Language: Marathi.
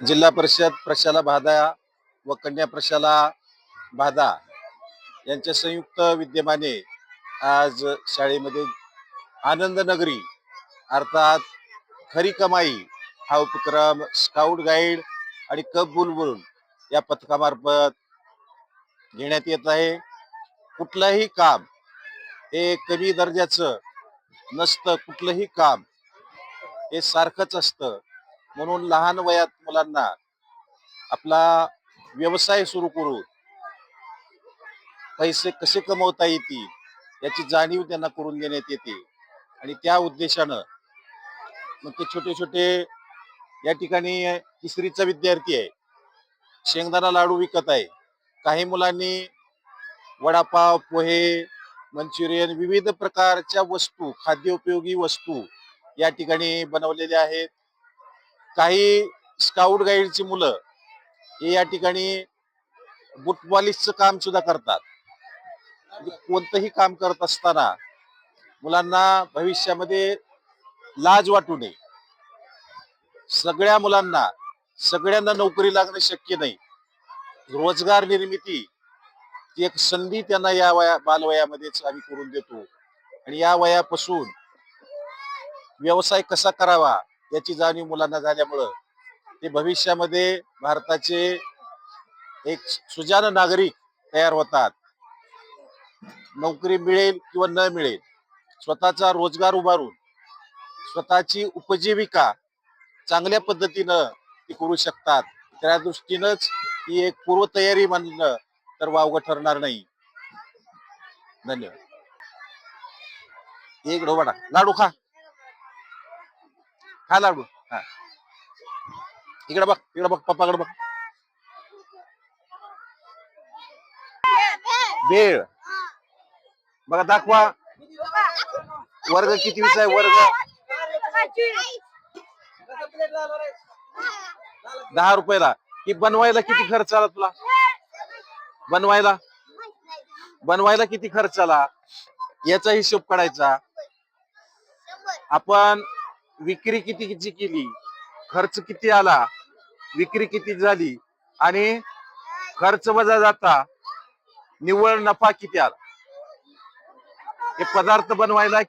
जिल्हा परिषद प्रशाला भादा व कन्या प्रशाला भादा यांच्या संयुक्त विद्यमाने आज शाळेमध्ये आनंद नगरी अर्थात खरी कमाई हा उपक्रम स्काउट गाईड आणि कब बुलबुल या पथकामार्फत घेण्यात येत आहे. कुठलंही काम हे कमी दर्जाचं नसतं, कुठलंही काम हे सारखंच असतं. म्हणून लहान वयात मुलांना आपला व्यवसाय सुरू करून पैसे कसे कमवता येतील याची जाणीव त्यांना करून देण्यात येते. आणि त्या उद्देशानं मग ते छोटे छोटे या ठिकाणी तिसरीचा विद्यार्थी आहे, शेंगदाणा लाडू विकत आहे. काही मुलांनी वडापाव, पोहे, मंचुरियन विविध प्रकारच्या वस्तू, खाद्योपयोगी वस्तू या ठिकाणी बनवलेल्या आहेत. काही स्काउट गाईडची मुलं हे या ठिकाणी बूट पॉलिशचं काम सुद्धा करतात. म्हणजे कोणतंही काम करत असताना मुलांना भविष्यामध्ये लाज वाटू नये. सगळ्या मुलांना सगळ्यांना नोकरी लागणं शक्य नाही. रोजगार निर्मिती ती एक संधी त्यांना या बालवयामध्येच आम्ही करून देतो. आणि या वयापासून व्यवसाय कसा करावा याची जाणीव मुलांना झाल्यामुळं ते भविष्यामध्ये भारताचे एक सुजाण नागरिक तयार होतात. नोकरी मिळेल किंवा न मिळेल, स्वतःचा रोजगार उभारून स्वतःची उपजीविका चांगल्या पद्धतीनं ती करू शकतात. त्या दृष्टीनंच ही एक पूर्वतयारी म्हणलं तर वावगं ठरणार नाही. धन्यवाद. एक ढोबाडा लाडू खा, खा लाडू. हा, इकडे बघ, इकडे बघ, पप्पाकडे बघ. भेळ बघा, दाखवा. वर्ग कितवीचा आहे? वर्ग 10 रुपयाला. ही बनवायला किती खर्च आला तुला? बनवायला बनवायला किती खर्च आला याचा हिशोब काढायचा. आपण विक्री कितीची केली, खर्च किती आला, विक्री किती झाली आणि खर्च वजा जाता निव्वळ नफा किती आला, हे पदार्थ बनवायला